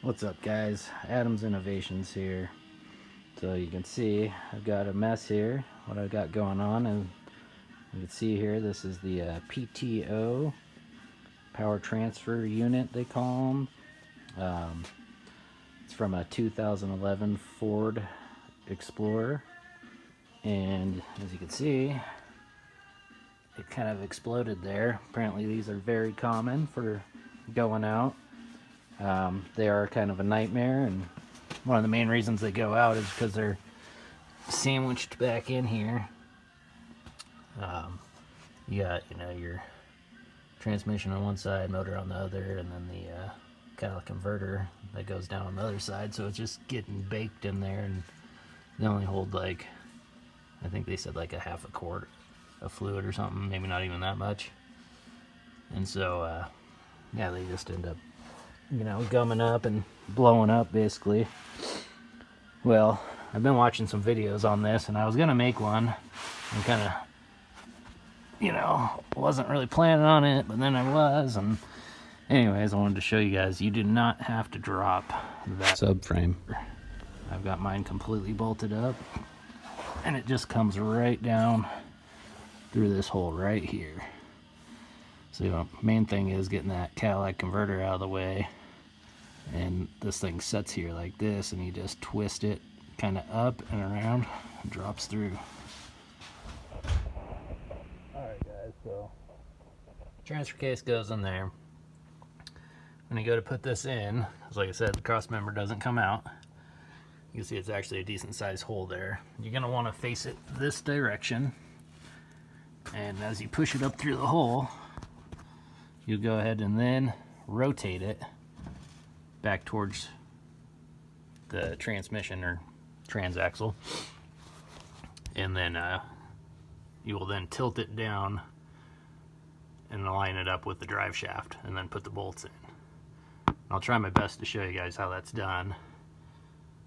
What's up, guys? Adam's Innovations here. So you can see I've got a mess here, what I've got going on, and you can see here this is the PTO power transfer unit, they call them. It's from a 2011 Ford Explorer, and as you can see it kind of exploded there. Apparently these are very common for going out. They are kind of a nightmare, and one of the main reasons they go out is because they're sandwiched back in here. You got, your transmission on one side, motor on the other, and then the catalytic converter that goes down on the other side. So it's just getting baked in there, and they only hold like, I think they said like a half a quart of fluid or something, maybe not even that much. And so, yeah, they just end up gumming up and blowing up basically. Well, I've been watching some videos on this, and I was gonna make one and kind of wasn't really planning on it, but then I was. And anyways, I wanted to show you guys you do not have to drop that subframe. I've got mine completely bolted up, and it just comes right down through this hole right here. So the main thing is getting that catalytic converter out of the way, and this thing sits here like this, and you just twist it kind of up and around and drops through. Alright guys, so transfer case goes in there. When you go to put this in, because like I said, the cross member doesn't come out, you can see it's actually a decent sized hole there. You're going to want to face it this direction, and as you push it up through the hole, you go ahead and then rotate it back towards the transmission or transaxle, and then you will then tilt it down and align it up with the drive shaft, and then put the bolts in. I'll try my best to show you guys how that's done.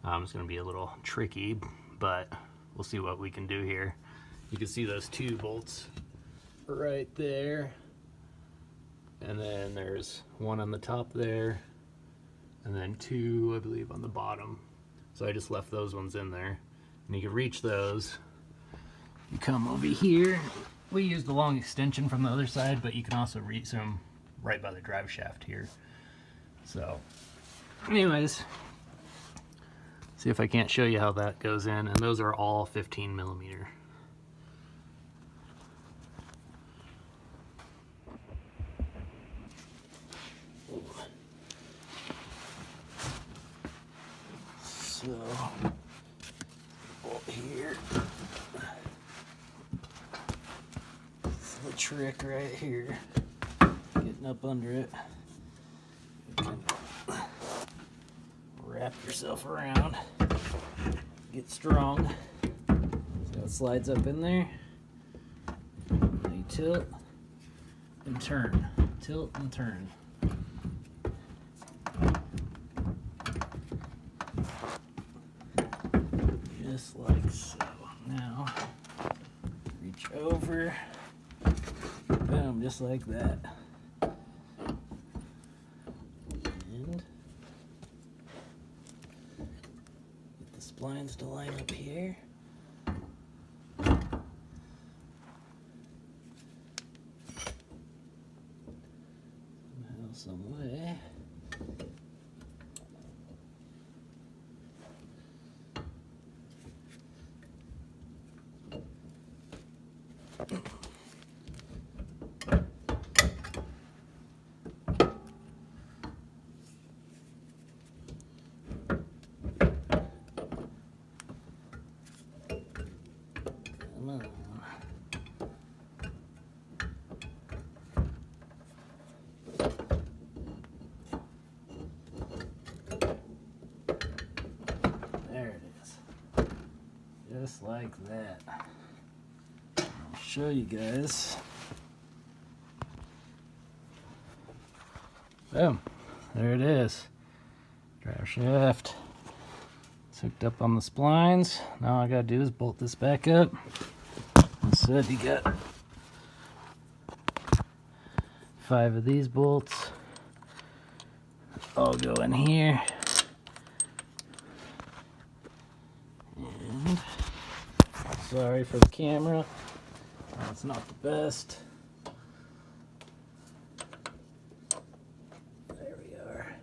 It's going to be a little tricky, but we'll see what we can do here. You can see those two bolts right there, and then there's one on the top there, and then two, I believe, on the bottom. So I just left those ones in there, and you can reach those. You come over here. We used the long extension from the other side, but you can also reach them right by the drive shaft here. So anyways, see if I can't show you how that goes in, and those are all 15 millimeter. So, bolt here. This is the trick right here. Getting up under it. You can wrap yourself around. Get strong. So it slides up in there. Now you tilt and turn. Tilt and turn. Just like so. Now, reach over, boom, just like that. And get the splines to line up here. Somehow, some way. Come on. There it is. Just like that. I'll show you guys. Boom. There it is. Drive shaft. It's hooked up on the splines. Now all I gotta do is bolt this back up. Instead, you got 5 of these bolts. All go in here. Sorry for the camera. It's not the best. There we are.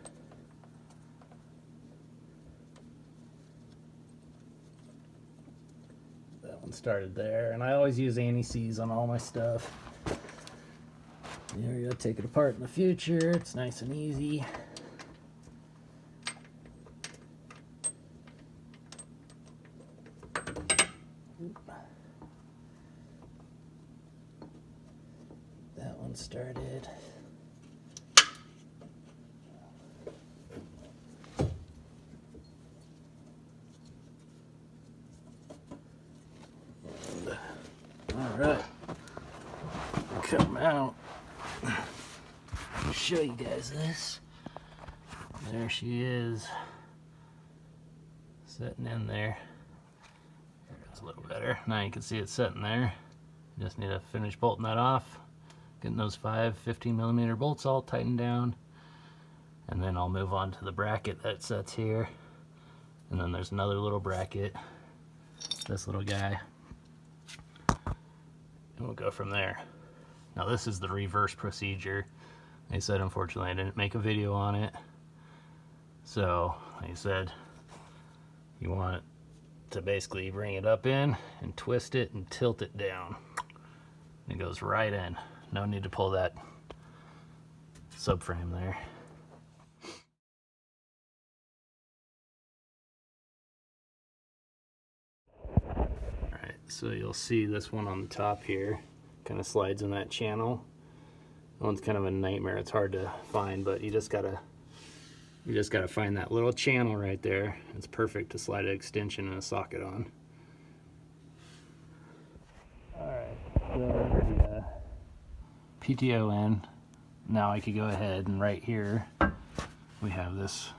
That one started there, and I always use anti-seize on all my stuff. There you go, take it apart in the future. It's nice and easy. That one started. All right, come out. I'll show you guys this. There she is, sitting in there. It's a little better. Now you can see it sitting there. You just need to finish bolting that off, getting those 5 15mm bolts all tightened down, and then I'll move on to the bracket that sits here. And then there's another little bracket, this little guy, and we'll go from there. Now this is the reverse procedure. They said unfortunately I didn't make a video on it, so they said you want to basically bring it up in and twist it and tilt it down. It goes right in. No need to pull that subframe there. Alright, so you'll see this one on the top here kind of slides in that channel. That one's kind of a nightmare. It's hard to find, but you just gotta find that little channel right there. It's perfect to slide an extension and a socket on. Alright, so the PTO in. Now I could go ahead and right here we have this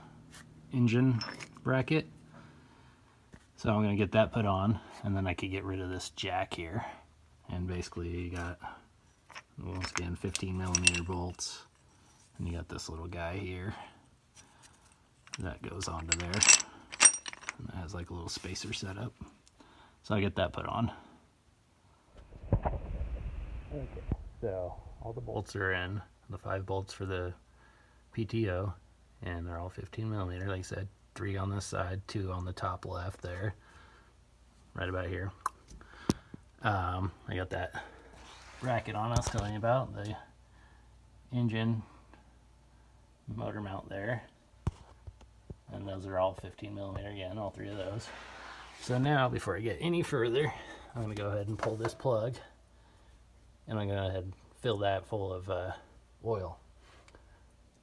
engine bracket. So I'm going to get that put on, and then I could get rid of this jack here. And basically you got, once again, 15mm bolts. And you got this little guy here that goes onto there, and it has like a little spacer setup. So I get that put on. Okay, so all the bolts are in, the 5 bolts for the PTO, and they're all 15mm, like I said, 3 on this side, 2 on the top left there, right about here. I got that bracket on I was telling you about, the engine motor mount there. And those are all 15mm again, all 3 of those. So now, before I get any further, I'm going to go ahead and pull this plug, and I'm going to go ahead and fill that full of oil.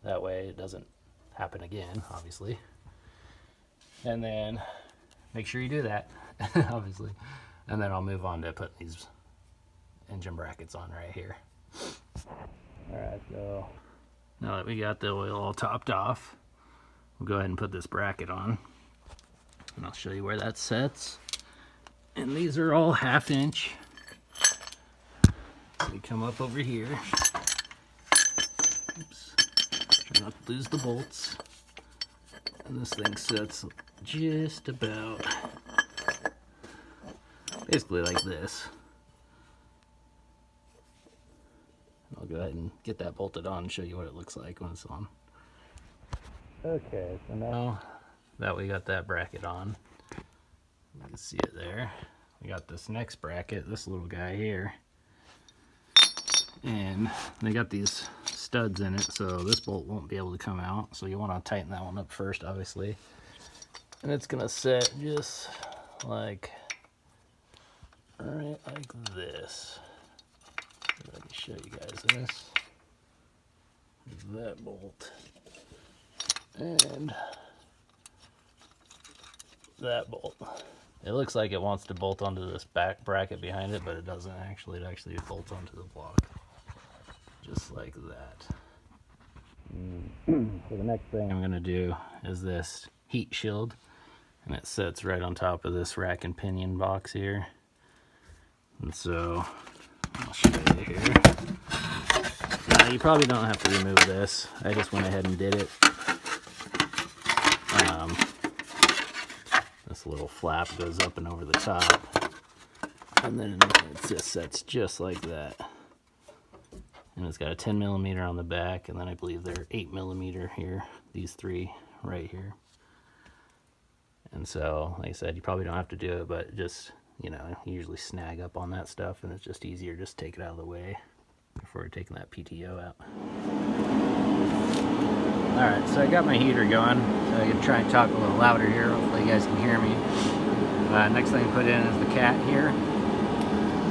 That way it doesn't happen again, obviously. And then make sure you do that, obviously. And then I'll move on to put these engine brackets on right here. Alright, so now that we got the oil all topped off, we'll go ahead and put this bracket on, and I'll show you where that sets. And these are all 1/2 inch. So we come up over here. Oops. Try not to lose the bolts. And this thing sets just about, basically like this. I'll go ahead and get that bolted on and show you what it looks like when it's on. Okay, so now that we got that bracket on, you can see it there. We got this next bracket, this little guy here, and they got these studs in it, so this bolt won't be able to come out. So you want to tighten that one up first, obviously, and it's gonna set just like right like this. Let me show you guys this. That bolt. And that bolt. It looks like it wants to bolt onto this back bracket behind it, but it doesn't actually. It actually bolts onto the block. Just like that. So the next thing I'm going to do is this heat shield. And it sits right on top of this rack and pinion box here. And so I'll show you here. Now you probably don't have to remove this. I just went ahead and did it. This little flap goes up and over the top. And then it just sets just like that. And it's got a 10 millimeter on the back, and then I believe they're 8 millimeter here, these three right here. And so, like I said, you probably don't have to do it, but just, you know, you usually snag up on that stuff, and it's just easier just to take it out of the way before taking that PTO out. Alright, so I got my heater going, so I can try and talk a little louder here. Hopefully you guys can hear me. Next thing I put in is the cat here.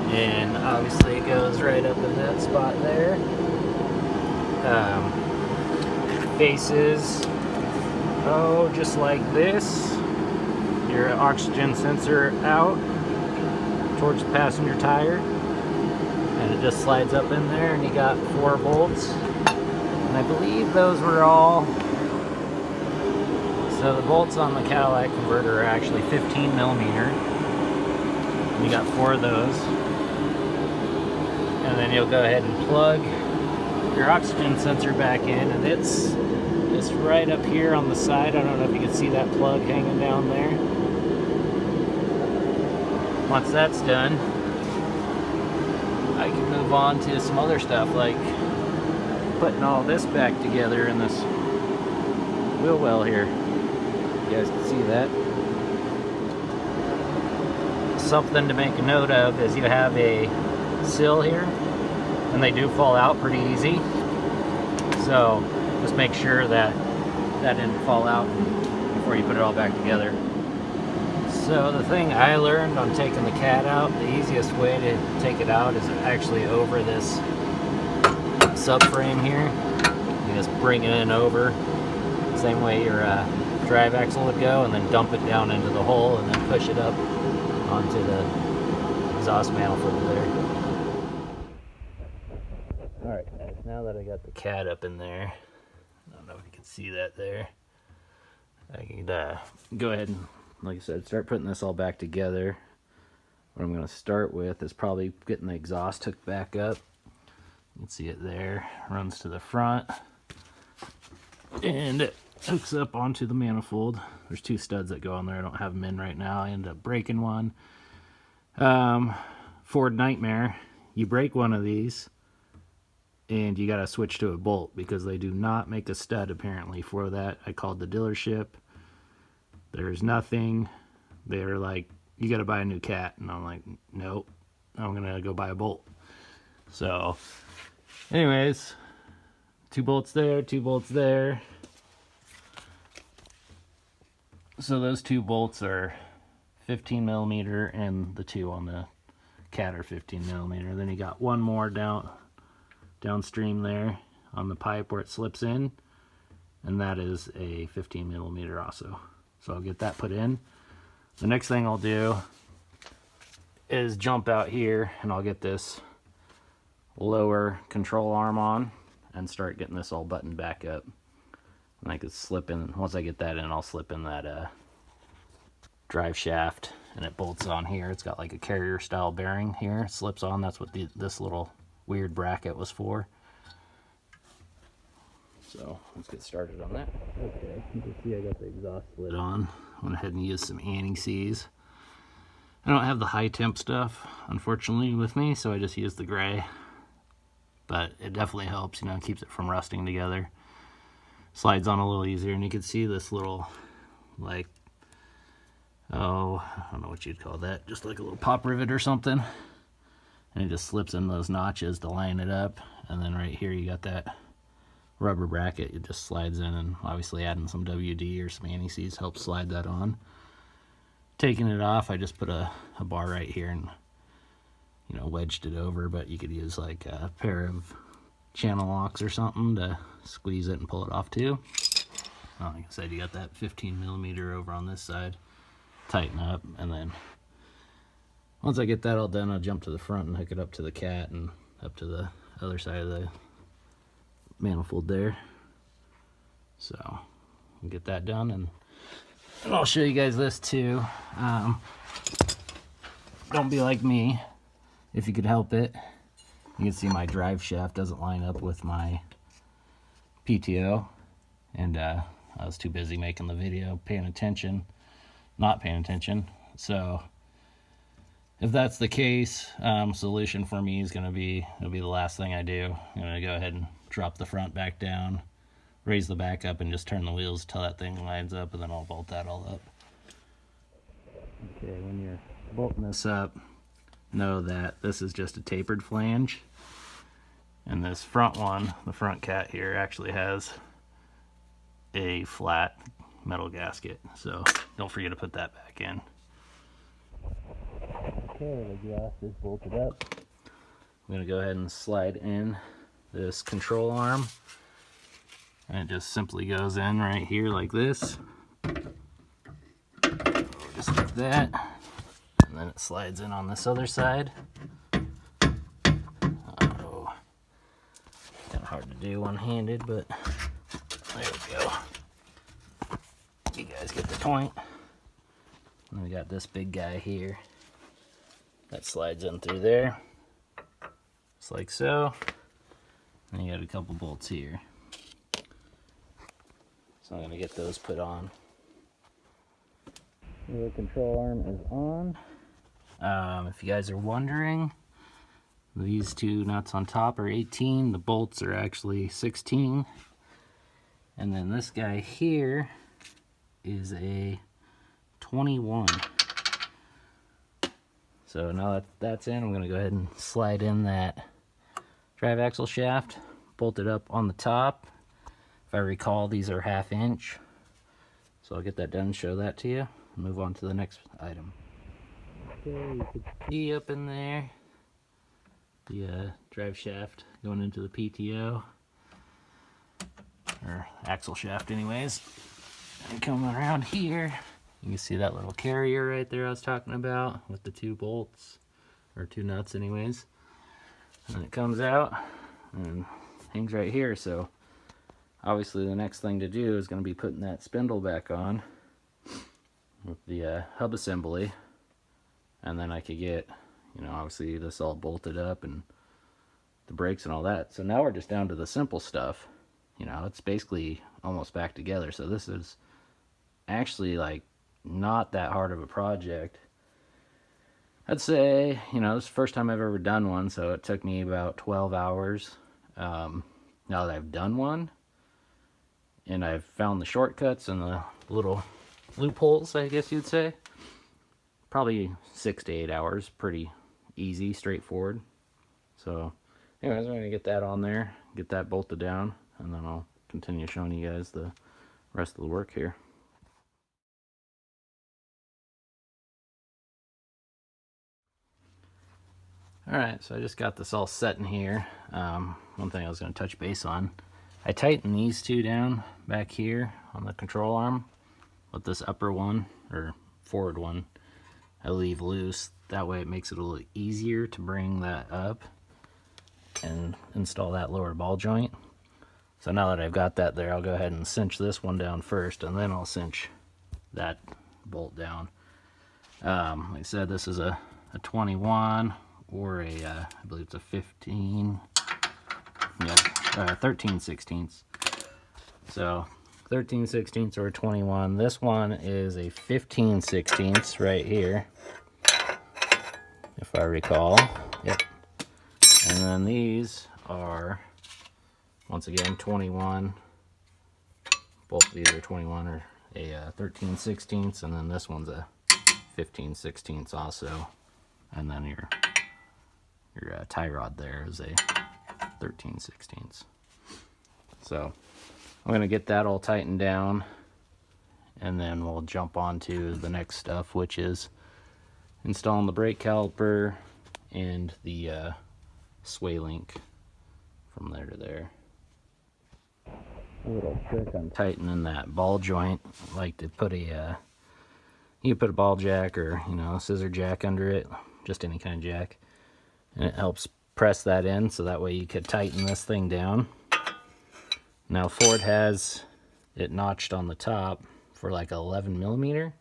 And obviously it goes right up in that spot there. Faces, just like this. Your oxygen sensor out towards the passenger tire. And it just slides up in there, and you got 4 bolts. And I believe those were all... So the bolts on the catalytic converter are actually 15 millimeter. And you got 4 of those. And then you'll go ahead and plug your oxygen sensor back in, and it's just right up here on the side. I don't know if you can see that plug hanging down there. Once that's done, I can move on to some other stuff, like putting all this back together in this wheel well here. You guys can see that. Something to make a note of is you have a sill here, and they do fall out pretty easy, so just make sure that that didn't fall out before you put it all back together. So the thing I learned on taking the cat out, the easiest way to take it out is actually over this subframe here. You just bring it in over, same way your drive axle would go, and then dump it down into the hole and then push it up onto the exhaust manifold there. Alright guys, now that I got the cat up in there, I don't know if you can see that there, I can go ahead and, like I said, start putting this all back together. What I'm going to start with is probably getting the exhaust hooked back up. You can see it there, runs to the front, and it hooks up onto the manifold. There's 2 studs that go on there. I don't have them in right now. I ended up breaking one. Ford Nightmare, you break one of these, and you got to switch to a bolt because they do not make a stud apparently for that. I called the dealership. There's nothing. They're like, you got to buy a new cat. And I'm like, nope, I'm going to go buy a bolt. So anyways, 2 bolts there, 2 bolts there. So those 2 bolts are 15 millimeter, and the 2 on the cat are 15 millimeter. Then you got one more downstream there on the pipe where it slips in, and that is a 15 millimeter also. So I'll get that put in. The next thing I'll do is jump out here, and I'll get this lower control arm on and start getting this all buttoned back up. And I could slip in, once I get that in, I'll slip in that drive shaft, and it bolts on here. It's got like a carrier style bearing here. It slips on. That's what this little weird bracket was for. So let's get started on that. Okay, you can see I got the exhaust lid on. I went ahead and used some anti-seize. I don't have the high temp stuff, unfortunately, with me, so I just used the gray. But it definitely helps, you know, keeps it from rusting together. Slides on a little easier, and you can see this little, like, I don't know what you'd call that, just like a little pop rivet or something. And it just slips in those notches to line it up. And then right here you got that rubber bracket. It just slides in, and obviously adding some WD or some anti-seize helps slide that on. Taking it off, I just put a bar right here and, you know, wedged it over, but you could use like a pair of channel locks or something to squeeze it and pull it off too. Like I said, you got that 15 millimeter over on this side. Tighten up, and then once I get that all done, I'll jump to the front and hook it up to the cat and up to the other side of the manifold there. So I'll get that done, and I'll show you guys this too. Don't be like me if you could help it. You can see my drive shaft doesn't line up with my PTO, and I was too busy making the video, not paying attention. So if that's the case, solution for me is going to be, it'll be the last thing I do. I'm going to go ahead and drop the front back down, raise the back up, and just turn the wheels till that thing lines up, and then I'll bolt that all up. Okay, when you're bolting this up, know that this is just a tapered flange, and this front one, the front cat here, actually has a flat metal gasket, so don't forget to put that back in. Okay, the exhaust is bolted up. I'm going to go ahead and slide in this control arm, and it just simply goes in right here like this, just like that, and then it slides in on this other side. Oh, kind of hard to do one-handed, but there we go. You guys get the point. And we got this big guy here that slides in through there, just like so. And you got a couple bolts here. So I'm gonna get those put on. The control arm is on. If you guys are wondering, these two nuts on top are 18. The bolts are actually 16. And then this guy here is a 21. So now that that's in, I'm going to go ahead and slide in that drive axle shaft, bolt it up on the top. If I recall, these are 1/2 inch. So I'll get that done, show that to you, and move on to the next item. Okay, you can see up in there the drive shaft going into the PTO, or axle shaft anyways. And coming around here, you can see that little carrier right there I was talking about with the 2 bolts, or 2 nuts anyways. And it comes out and hangs right here. So obviously the next thing to do is going to be putting that spindle back on with the hub assembly. And then I could get, you know, obviously this all bolted up and the brakes and all that. So now we're just down to the simple stuff. You know, it's basically almost back together. So this is actually like not that hard of a project. I'd say, you know, this is the first time I've ever done one, so it took me about 12 hours. Now that I've done one and I've found the shortcuts and the little loopholes, I guess you'd say, probably 6 to 8 hours. Pretty easy, straightforward. So anyways, I'm going to get that on there, get that bolted down, and then I'll continue showing you guys the rest of the work here. Alright, so I just got this all set in here. One thing I was going to touch base on, I tightened these 2 down back here on the control arm, but this upper one, or forward one, I leave loose. That way it makes it a little easier to bring that up and install that lower ball joint. So now that I've got that there, I'll go ahead and cinch this one down first, and then I'll cinch that bolt down. Like I said, this is a 21 or a, I believe it's a 15, yeah, 13/16. So 13/16 or a 21. This one is a 15/16 right here, if I recall. Yep. And then these are, once again, 21. Both of these are 21 or a 13/16, and then this one's a 15/16 also. And then your tie rod there is a 13/16. So I'm going to get that all tightened down, and then we'll jump on to the next stuff, which is installing the brake caliper and the sway link from there to there. A little trick on tightening that ball joint, I like to put a you put a ball jack or, you know, a scissor jack under it, just any kind of jack, and it helps press that in, so that way you could tighten this thing down. Now Ford has it notched on the top for like 11mm.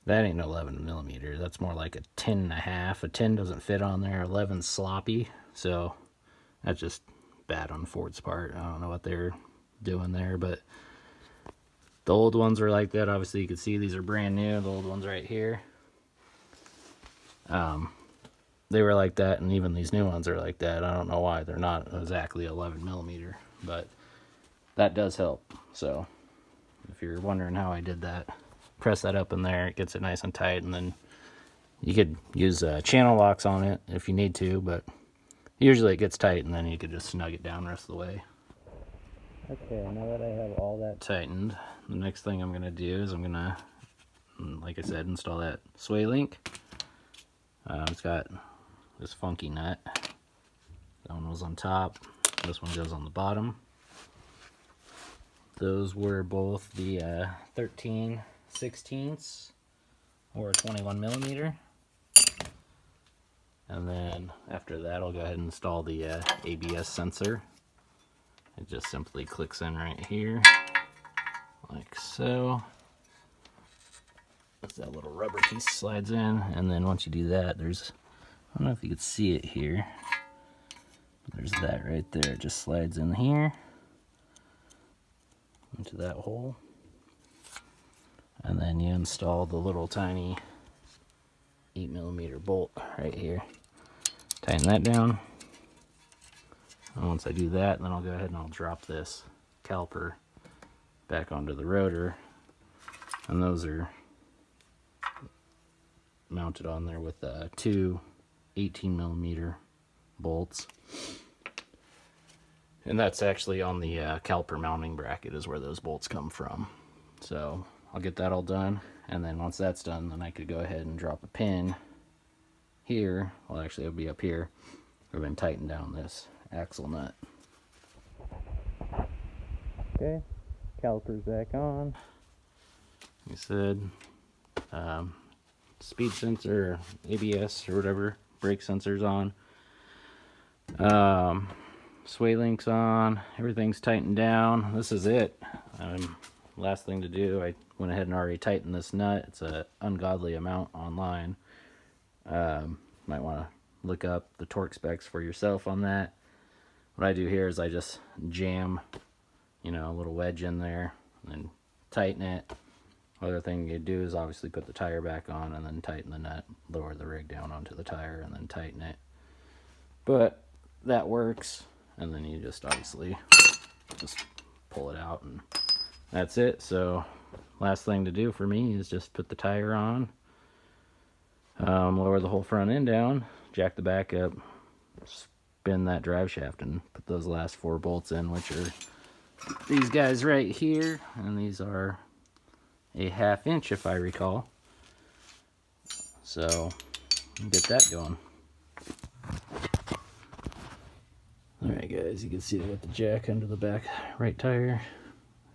That ain't 11mm, that's more like a 10.5. A 10 doesn't fit on there, 11's sloppy, so that's just bad on Ford's part. I don't know what they're doing there, but the old ones were like that. Obviously you can see these are brand new, the old ones right here. They were like that, and even these new ones are like that. I don't know why they're not exactly 11 millimeter, but that does help. So if you're wondering how I did that, press that up in there, it gets it nice and tight, and then you could use channel locks on it if you need to, but usually it gets tight, and then you could just snug it down the rest of the way. Okay, now that I have all that tightened, the next thing I'm going to do is I'm going to, like I said, install that sway link. It's got this funky nut. That one was on top. This one goes on the bottom. Those were both the 13/16 or 21 millimeter. And then after that, I'll go ahead and install the ABS sensor. It just simply clicks in right here, like so. That little rubber piece slides in, and then once you do that, there's, I don't know if you could see it here, but there's that right there. It just slides in here into that hole, and then you install the little tiny 8 millimeter bolt right here. Tighten that down, and once I do that, then I'll go ahead and I'll drop this caliper back onto the rotor, and those are mounted on there with two 18 millimeter bolts, and that's actually on the caliper mounting bracket is where those bolts come from. So I'll get that all done, and then once that's done, then I could go ahead and drop a pin here. Well, actually it'll be up here. We're going to tighten down this axle nut. Okay, caliper's back on. Like I said, speed sensor, ABS or whatever, brake sensor's on. Sway link's on. Everything's tightened down. This is it. Last thing to do, I went ahead and already tightened this nut. It's an ungodly amount online. Might want to look up the torque specs for yourself on that. What I do here is I just jam, a little wedge in there and then tighten it. Other thing you do is obviously put the tire back on and then tighten the nut, lower the rig down onto the tire and then tighten it. But that works, and then you just obviously just pull it out, and that's it. So last thing to do for me is just put the tire on, lower the whole front end down, jack the back up, spin that drive shaft, and put those last 4 bolts in, which are these guys right here, and these are a 1/2 inch if I recall. So get that going. Alright guys, you can see I got the jack under the back right tire.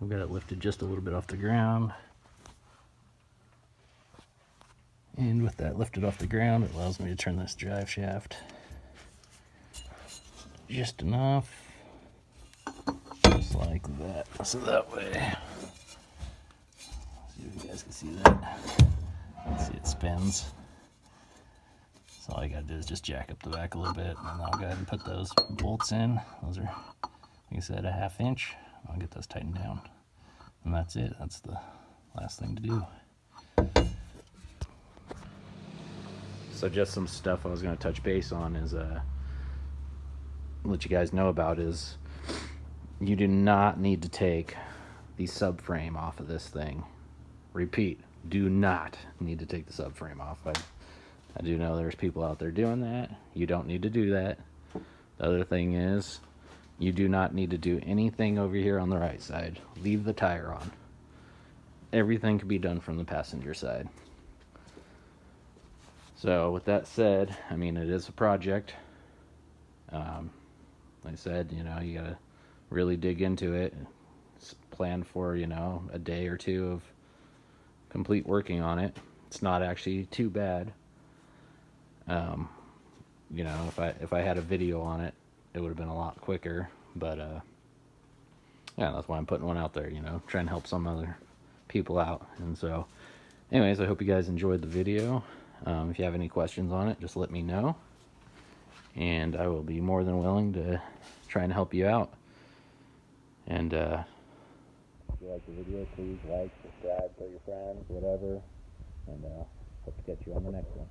I've got it lifted just a little bit off the ground. And with that lifted off the ground, it allows me to turn this drive shaft just enough. Just like that. So that way, see if you guys can see that. See, it spins. So all I gotta do is just jack up the back a little bit, and then I'll go ahead and put those bolts in. Those are, like I said, a 1/2 inch. I'll get those tightened down. And that's it. That's the last thing to do. So just some stuff I was gonna touch base on is let you guys know about is you do not need to take the subframe off of this thing. Repeat, do not need to take the subframe off. I do know there's people out there doing that. You don't need to do that. The other thing is, you do not need to do anything over here on the right side. Leave the tire on. Everything can be done from the passenger side. So with that said, I mean, it is a project. Like I said, you gotta really dig into it. Plan for, a day or 2 of complete working on it. It's not actually too bad. If I had a video on it, it would have been a lot quicker. But yeah, that's why I'm putting one out there. Trying to help some other people out. And so, anyways, I hope you guys enjoyed the video. If you have any questions on it, just let me know, and I will be more than willing to try and help you out. And if you like the video, please like, subscribe, tell your friends, whatever, and hope to catch you on the next one.